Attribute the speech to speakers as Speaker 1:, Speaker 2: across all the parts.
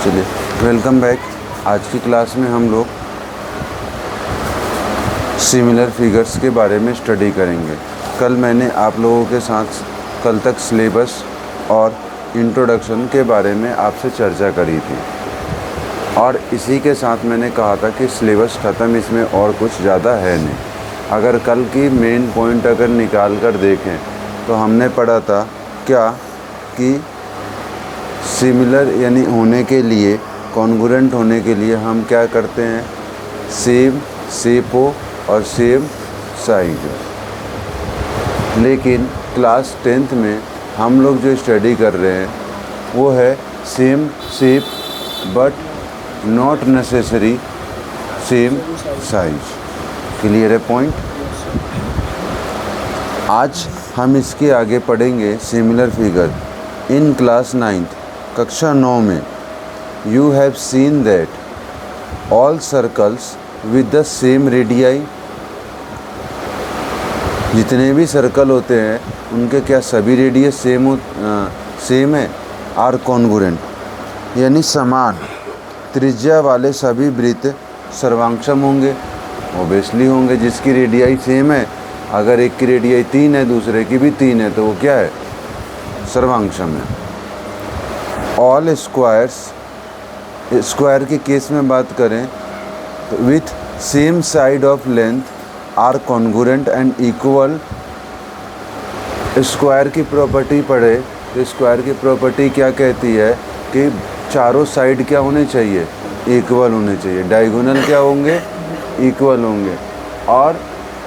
Speaker 1: चलिए welcome back. आज की क्लास में हम लोग सिमिलर फिगर्स के बारे में स्टडी करेंगे। कल मैंने आप लोगों के साथ कल तक सिलेबस और इंट्रोडक्शन के बारे में आपसे चर्चा करी थी और इसी के साथ मैंने कहा था कि सिलेबस ख़त्म, इसमें और कुछ ज़्यादा है नहीं। अगर कल की मेन पॉइंट अगर निकाल कर देखें तो हमने पढ़ा था क्या कि सिमिलर यानी होने के लिए, कॉन्ग्रुएंट होने के लिए हम क्या करते हैं, सेम शेप हो और सेम साइज हो। लेकिन क्लास 10th में हम लोग जो स्टडी कर रहे हैं वो है same shape but not necessary same size. Clear है पॉइंट? आज हम इसके आगे पढ़ेंगे similar figure in class 9th, कक्षा 9 में। You have seen that all circles with the same radii, जितने भी सर्कल होते हैं उनके क्या सभी रेडियस सेम है, आर कॉन्ग्रुएंट यानी समान त्रिज्या वाले सभी वृत्त सर्वांक्षम होंगे। ओबियसली होंगे, जिसकी रेडियाई सेम है, अगर एक की रेडियाई 3 है दूसरे की भी 3 है तो वो क्या है, सर्वांक्षम है। ऑल स्क्वायर्स, स्क्वायर के केस में बात करें तो with same side of length are congruent and equal. Square की प्रॉपर्टी पढ़े तो स्क्वायर की प्रॉपर्टी क्या कहती है कि चारों साइड क्या होने चाहिए, इक्वल होने चाहिए। डायगोनल क्या होंगे, इक्वल होंगे। और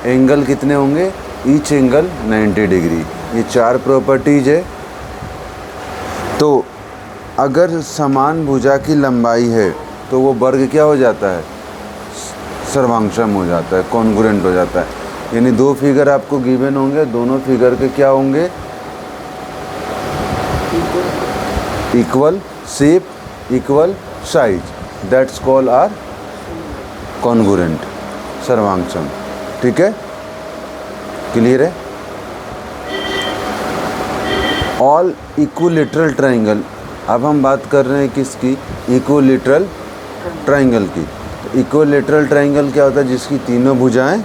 Speaker 1: एंगल कितने होंगे, ईच एंगल 90 डिग्री। ये 4 प्रॉपर्टीज है। तो अगर समान भुजा की लंबाई है तो वो वर्ग क्या हो जाता है, सर्वांक्षम हो जाता है, कॉन्ग्रुएंट हो जाता है। यानी 2 फिगर आपको गिवन होंगे, दोनों फिगर के क्या होंगे, equal shape, equal size, that's called are congruent, सर्वांक्षम। ठीक है, क्लियर है? ऑल इक्विलैटरल ट्रायंगल, अब हम बात कर रहे हैं किसकी, इक्विलैटरल ट्रायंगल की। तो इक्विलैटरल ट्रायंगल क्या होता है, जिसकी तीनों भुजाएं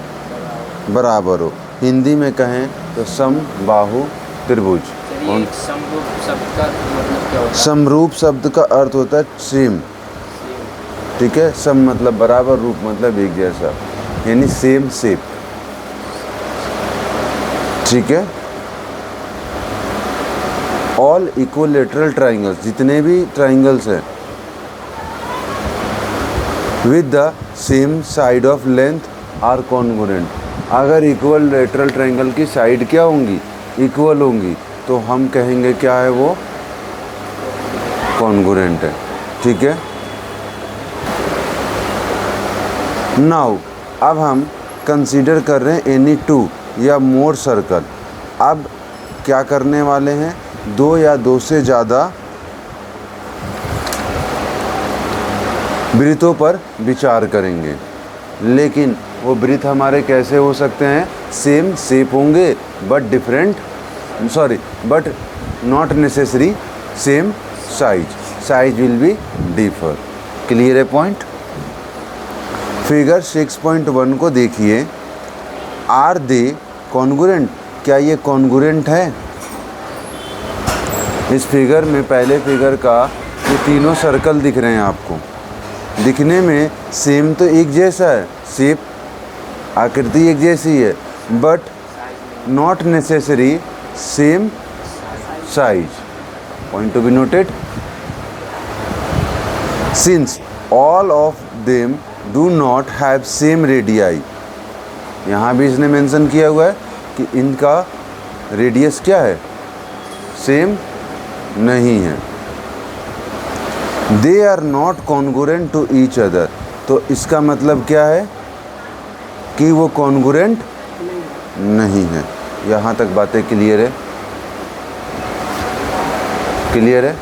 Speaker 1: बराबर हो। हिंदी में कहें तो समबाहु त्रिभुज।
Speaker 2: समरूप शब्द का मतलब क्या होता है?
Speaker 1: समरूप शब्द का अर्थ होता है सेम। ठीक है, सम मतलब बराबर, रूप मतलब एक जैसा, यानी सेम शेप। ठीक है, ऑल इक्विलैटरल ट्रायंगल्स, जितने भी ट्रायंगल्स हैं with the same side of length are congruent. अगर इक्विलैटरल ट्रायंगल की साइड क्या होंगी, इक्वल होंगी, तो हम कहेंगे क्या है, वो कॉन्ग्रुएंट है। ठीक है, नाउ अब हम कंसीडर कर रहे हैं एनी 2 या मोर सर्कल। अब क्या करने वाले हैं, 2 या 2 से ज़्यादा वृत्तों पर विचार करेंगे। लेकिन वो वृत्त हमारे कैसे हो सकते हैं, सेम शेप होंगे but different, but not necessary same size, size will be differ. Clear है पॉइंट? फिगर 6.1 को देखिए। आर दे कॉन्ग्रुएंट, क्या ये कॉन्ग्रुएंट है? इस फिगर में, पहले फिगर का, ये तीनों सर्कल दिख रहे हैं आपको, दिखने में सेम तो एक जैसा है, शेप आकृति एक जैसी है, but not necessary same size. Point to be noted. Since all of them do not have same radii, यहाँ भी इसने मेंशन किया हुआ है कि इनका रेडियस क्या है, सेम नहीं है। They are not congruent to each other, तो इसका मतलब क्या है कि वो कॉन्ग्रुएंट नहीं है। यहाँ तक बातें क्लियर है? क्लियर है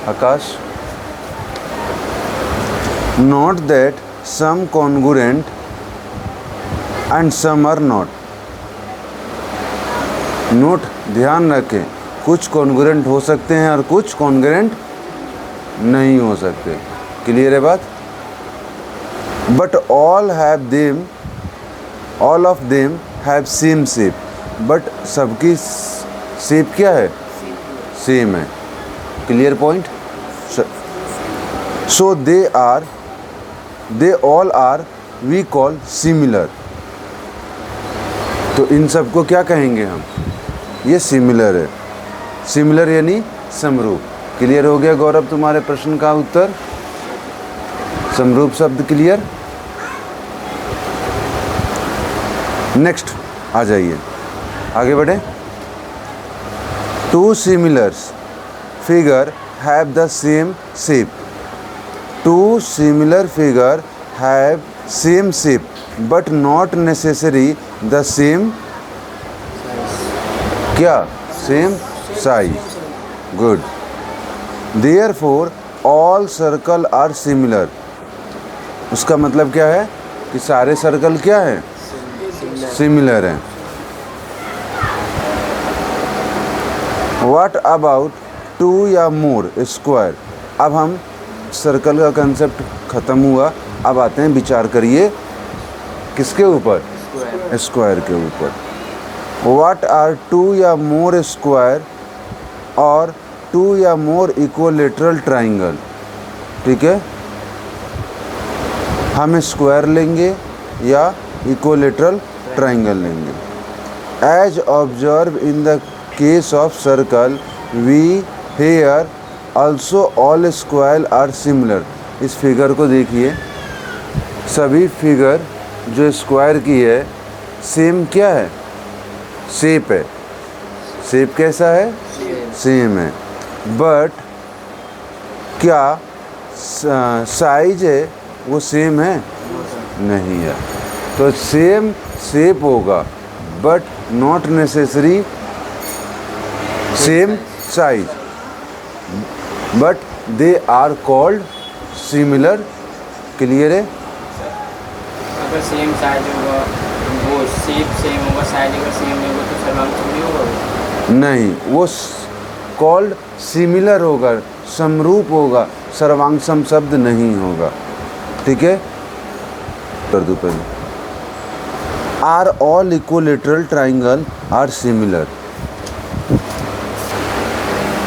Speaker 1: Akash? Note that some congruent and some are not. Note, ध्यान रखें, कुछ कॉन्ग्रुएंट हो सकते हैं और कुछ कॉन्ग्रुएंट नहीं हो सकते। क्लियर है बात? But all of them have same shape, but सबकी शेप क्या है? सेम है। Clear point? So they all are we call similar. तो इन सबको क्या कहेंगे हम? ये सिमिलर है। सिमिलर यानी समरूप। क्लियर हो गया गौरव तुम्हारे प्रश्न का उत्तर? समरूप शब्द क्लियर? नेक्स्ट आ जाइए, आगे बढ़े। Two similars figure have the same shape. Two similar figure have same shape but not necessary the same क्या? Same size. Good. Therefore all circle are similar. उसका मतलब क्या है कि सारे सर्कल क्या है? सिमिलर हैं। व्हाट अबाउट टू या मोर स्क्वायर? अब हम सर्कल का कंसेप्ट ख़त्म हुआ, अब आते हैं विचार करिए किसके ऊपर? स्क्वायर के ऊपर। व्हाट आर टू या मोर स्क्वायर और टू या मोर इक्विलेटरल ट्राइंगल? ठीक है, हम स्क्वायर लेंगे या इक्विलेटरल ट्राइंगल लेंगे। As observe in the case of circle we here also all square are similar. इस फिगर को देखिए, सभी फिगर जो स्क्वायर की है सेम क्या है? शेप है। शेप कैसा है? सेम है। बट क्या साइज है वो सेम है? नहीं है। तो सेम शेप होगा but not necessary same size, but they are called similar. Clear है?
Speaker 2: अगर सेम साइज होगा, वो शेप सेम होगा, साइज अगर सेम नहीं होगा तो सर्वांग नहीं होगा?
Speaker 1: नहीं, वो कॉल्ड सिमिलर होगा, समरूप होगा, सर्वांगसम शब्द नहीं होगा। ठीक है, कर दो पहले। Are all equilateral triangle are similar.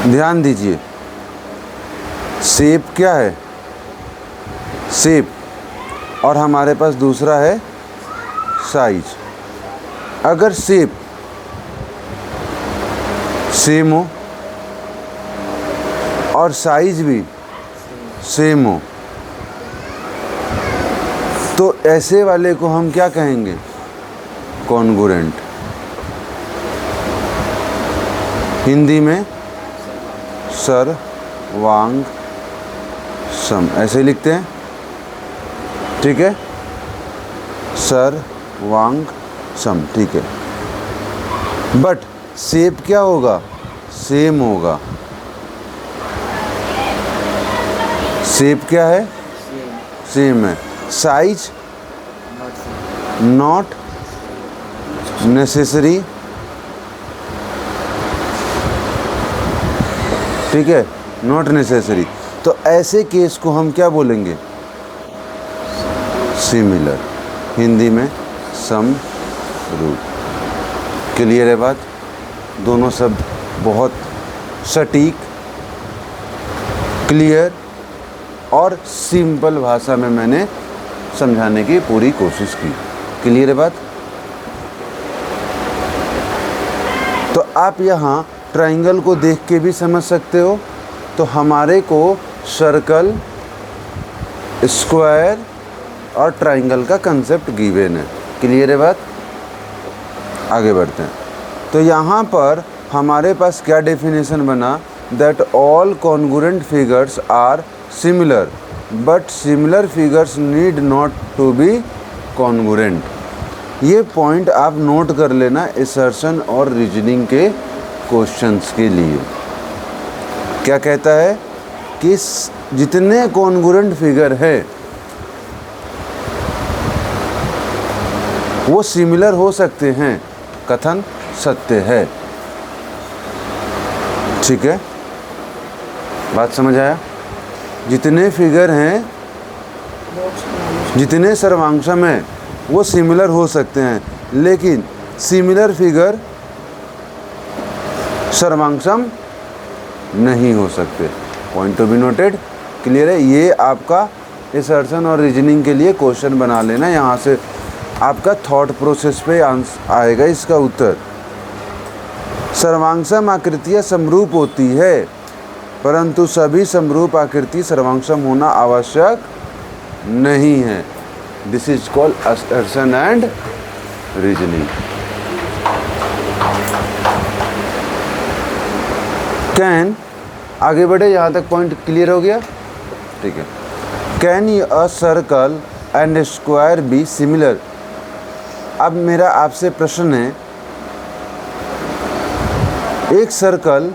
Speaker 1: ध्यान दीजिए, शेप क्या है? शेप। और हमारे पास दूसरा है साइज। अगर शेप सेम हो और साइज भी सेम हो तो ऐसे वाले को हम क्या कहेंगे? कॉन्ग्रुएंट। हिंदी में सर्वांग सम ऐसे लिखते हैं। ठीक है, सर्वांग सम। ठीक है, बट शेप क्या होगा? सेम होगा। शेप क्या है? सेम है। Size not necessary. ठीक है, नॉट नेसेसरी। तो ऐसे केस को हम क्या बोलेंगे? सिमिलर। हिंदी में समरूप। क्लियर है बात? दोनों शब्द बहुत सटीक, क्लियर और सिंपल भाषा में मैंने समझाने की पूरी कोशिश की। क्लियर है बात? तो आप यहाँ ट्राइंगल को देख के भी समझ सकते हो। तो हमारे को सर्कल, स्क्वायर और ट्राइंगल का कंसेप्ट गिवन है। क्लियर है बात? आगे बढ़ते हैं। तो यहाँ पर हमारे पास क्या डेफिनेशन बना? That all congruent figures are similar but similar figures need not to be congruent. ये पॉइंट आप नोट कर लेना असर्शन और रीजनिंग के क्वेश्चंस के लिए। क्या कहता है कि जितने कॉन्ग्रुएंट फिगर है वो सिमिलर हो सकते हैं, कथन सत्य है। ठीक है, बात समझ आया? जितने फिगर हैं, जितने सर्वांशम हैं वो सिमिलर हो सकते हैं, लेकिन सिमिलर फिगर सर्वांशम नहीं हो सकते। Point to be noted. Clear है? ये आपका असर्शन और रीजनिंग के लिए क्वेश्चन बना लेना, यहाँ से आपका थॉट प्रोसेस पे आएगा इसका उत्तर। सर्वांशम आकृतियाँ समरूप होती है, परंतु सभी समरूप आकृति सर्वांशम होना आवश्यक नहीं है। This is called assertion and reasoning. Can, आगे बढ़े, यहाँ तक पॉइंट क्लियर हो गया? ठीक है। Can a circle and square be similar? अब मेरा आपसे प्रश्न है, एक सर्कल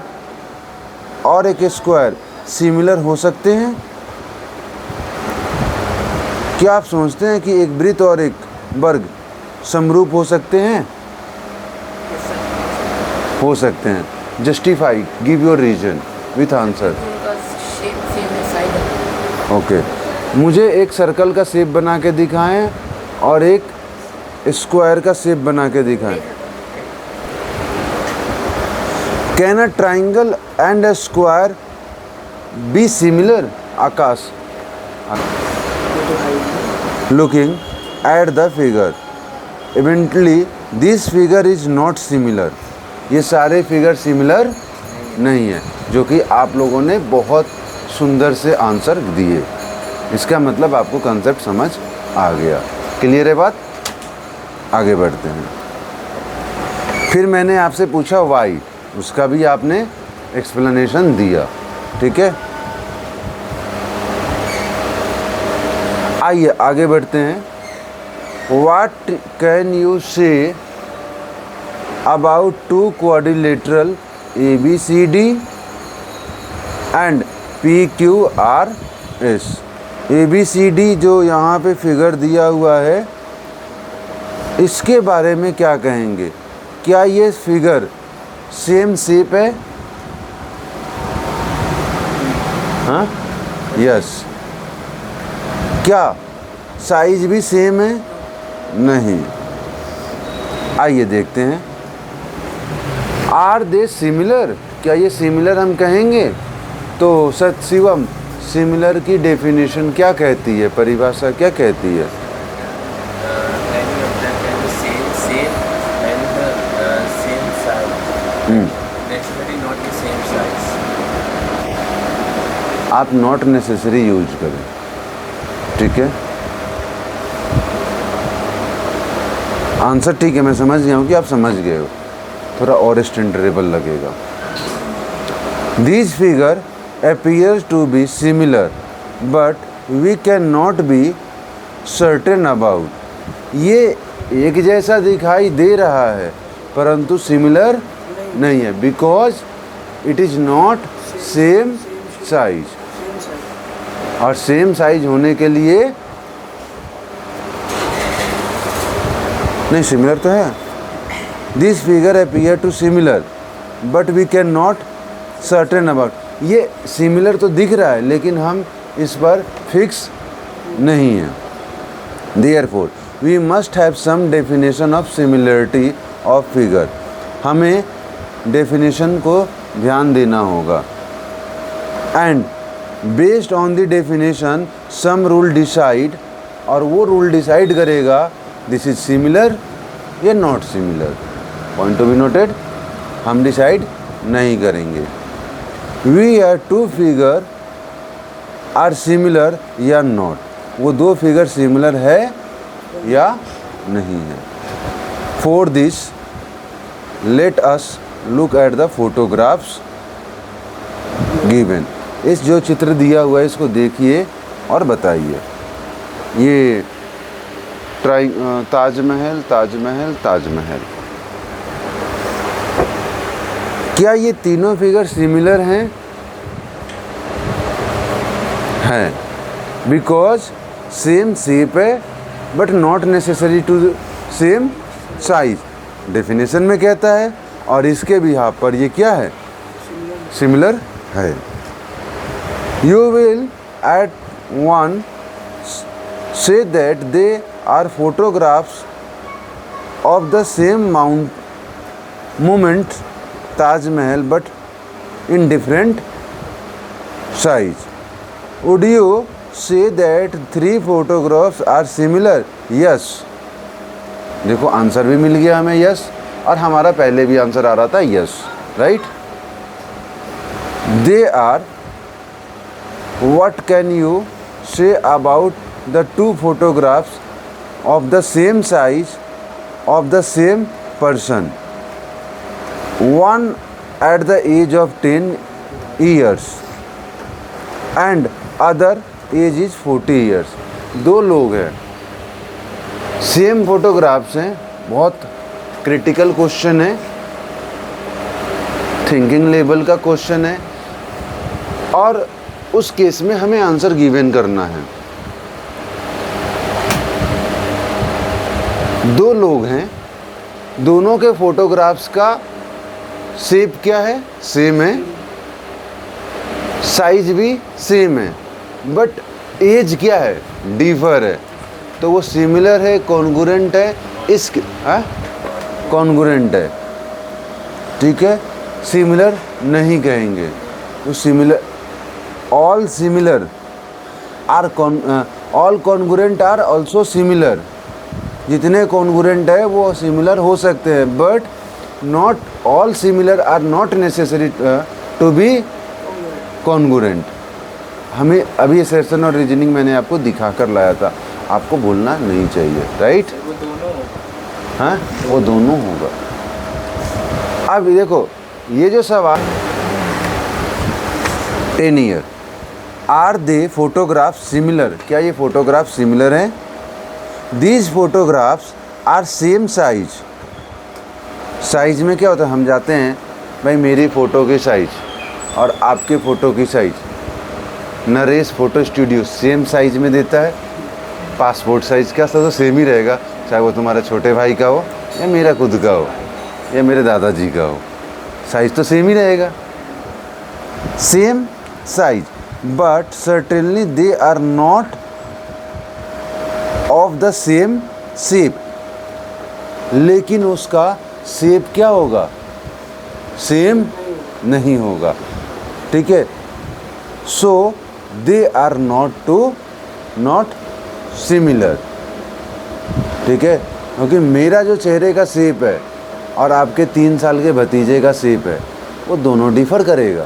Speaker 1: और एक स्क्वायर सिमिलर हो सकते हैं? क्या आप समझते हैं कि एक वृत्त और एक वर्ग समरूप हो सकते हैं? हो सकते हैं। Justify, give your reason with answer. Okay, मुझे एक सर्कल का शेप बना के दिखाएं और एक स्क्वायर का शेप बना के दिखाएं। Can a triangle and a square be similar? Akash, looking at the figure, eventually this figure is not similar. ये सारे फिगर सिमिलर नहीं है, जो कि आप लोगों ने बहुत सुंदर से आंसर दिए। इसका मतलब आपको कंसेप्ट समझ आ गया। क्लियर है बात? आगे बढ़ते हैं। फिर मैंने आपसे पूछा वाई, उसका भी आपने एक्सप्लेनेशन दिया। ठीक है, आइए आगे बढ़ते हैं। What can you say about two quadrilateral ABCD and PQRS? ABCD जो यहाँ पे फिगर दिया हुआ है, इसके बारे में क्या कहेंगे? क्या ये फिगर सेम शेप है? हाँ, यस। क्या साइज भी सेम है? नहीं। आइए देखते हैं। Are they similar? क्या ये सिमिलर हम कहेंगे? तो सत्शिवम, सिमिलर की डेफिनेशन क्या कहती है, परिभाषा क्या कहती है? आप नॉट नेसेसरी यूज करें। ठीक है, आंसर ठीक है, मैं समझ गया हूँ कि आप समझ गए हो, थोड़ा और स्टैंडर्डेबल लगेगा। This figure appears to be similar but we cannot be certain about। ये एक जैसा दिखाई दे रहा है परंतु सिमिलर नहीं है, because it is not same size. और सेम साइज होने के लिए नहीं, सिमिलर तो है। This figure appear to similar but we can not certain about. ये सिमिलर तो दिख रहा है लेकिन हम इस पर फिक्स नहीं हैं। Therefore we must have some definition of similarity of figure. हमें डेफिनेशन को ध्यान देना होगा। And based on the definition some rule decide, और वो रूल डिसाइड करेगा दिस इज सिमिलर या not similar. Point to be noted, हम डिसाइड नहीं करेंगे। We are two figure are similar या नॉट, वो दो फिगर सिमिलर है या नहीं है। For this let us look at the photographs given. इस जो चित्र दिया हुआ है इसको देखिए और बताइए। ये ताजमहल, ताजमहल, ताजमहल, क्या ये तीनों फिगर सिमिलर हैं? हैं, बिकॉज सेम शेप है but not necessary to same size, definition में कहता है। और इसके बिहाफ पर ये क्या है? सिमिलर है। You will at one say that they are photographs of the same moment Taj Mahal but in different size. Would you say that 3 photographs are similar? Yes. देखो आंसर भी मिल गया हमें यस, और हमारा पहले भी आंसर आ रहा था yes, right. They are. What can you say about the 2 photographs of the same size of the same person? One at the age of 10 years and other age is 40 years. 2 लोग हैं, same photographs हैं. बहुत critical question है, thinking level का question है, और उस case में हमें आंसर गिवन करना है. 2 लोग हैं, दोनों के फोटोग्राफ्स का शेप क्या है? सेम है, साइज भी सेम है, बट एज क्या है? डिफर है. तो वो सिमिलर है, कॉन्ग्रुएंट है, इस कॉन्ग्रुएंट है, ठीक है. सिमिलर नहीं कहेंगे. तो similar, all similar are all congruent are also similar. जितने कॉन्ग्रुएंट है वो सिमिलर हो सकते हैं, but not all similar are not necessary to be congruent. हमें अभी ये सेशन और रीजनिंग मैंने आपको दिखा कर लाया था, आपको भूलना नहीं चाहिए, राइट.
Speaker 2: वो दोनों,
Speaker 1: हाँ, वो दोनों होगा. अब देखो ये जो सवाल 10 year, are they photograph similar? क्या ये फोटोग्राफ सिमिलर हैं? These photographs are same size. Size में क्या होता है? हम जाते हैं भाई मेरी फ़ोटो की साइज और आपके फ़ोटो की size, Naresh photo studio same size में देता है. पासपोर्ट साइज़ का तो सेम ही रहेगा, चाहे वो तुम्हारे छोटे भाई का हो या मेरा खुद का हो या मेरे दादाजी का हो, साइज़ तो सेम ही रहेगा. Same size, but certainly they are not of the same shape. लेकिन उसका शेप क्या होगा? सेम नहीं होगा, ठीक है. सो दे आर नॉट सिमिलर, ठीक है. क्योंकि मेरा जो चेहरे का शेप है और आपके 3 साल के भतीजे का शेप है, वो दोनों डिफ़र करेगा.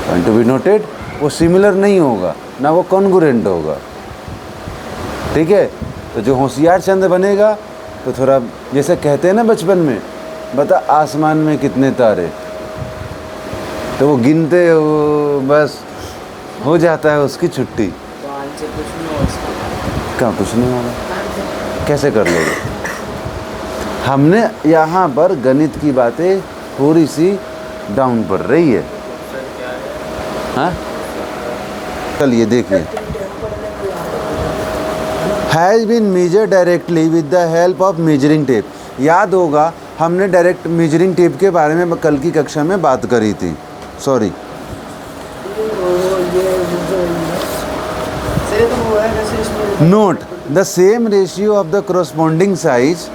Speaker 1: Point to be noted. वो सिमिलर नहीं होगा, ना वो कॉन्ग्रुएंट होगा, ठीक है. तो जो होशियार चंद बनेगा, तो थोड़ा जैसे कहते हैं ना बचपन में, बता आसमान में कितने तारे, तो वो गिनते हो बस हो जाता है उसकी छुट्टी.
Speaker 2: तो आंसर कुछ नहीं हो उसका.
Speaker 1: क्या कुछ नहीं होगा? कैसे कर लोगे? हमने यहाँ पर गणित की बातें थोड़ी सी डाउन पड़ रही है. हाँ, चलिए देखिए. Has been measure directly with the help of measuring tape. याद होगा हमने डायरेक्ट मेजरिंग टेप के बारे में कल की कक्षा में बात करी थी. Sorry, note the same ratio of the corresponding size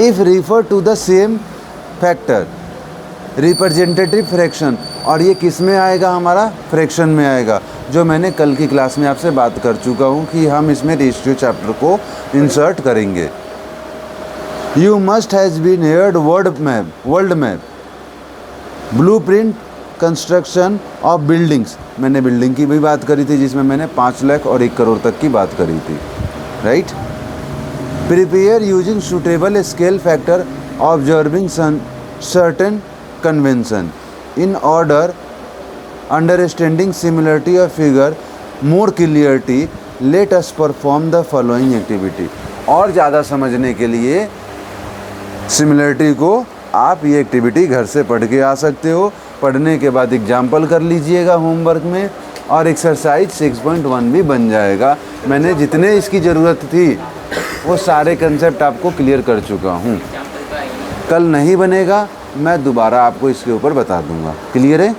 Speaker 1: if refer to the same factor, representative fraction. और ये किस में आएगा? हमारा फ्रैक्शन में आएगा, जो मैंने कल की क्लास में आपसे बात कर चुका हूँ कि हम इसमें रेशियो चैप्टर को इंसर्ट करेंगे. You must has been heard world map, blueprint, construction of buildings. मैंने बिल्डिंग की भी बात करी थी, जिसमें मैंने 5 लाख और 1 करोड़ तक की बात करी थी, right. Prepare using suitable scale factor observing certain convention in order understanding similarity of figure more clarity let us perform the following activity. और ज़्यादा समझने के लिए सिमिलरिटी को आप ये एक्टिविटी घर से पढ़ के आ सकते हो. पढ़ने के बाद एग्जाम्पल कर लीजिएगा होमवर्क में, और एक्सरसाइज 6.1 भी बन जाएगा. मैंने जितने इसकी ज़रूरत थी वो सारे कंसेप्ट आपको क्लियर कर चुका हूँ. कल नहीं बनेगा, मैं दोबारा आपको इसके ऊपर बता दूँगा. क्लियर है?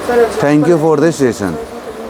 Speaker 3: Sir
Speaker 1: thank you for the session.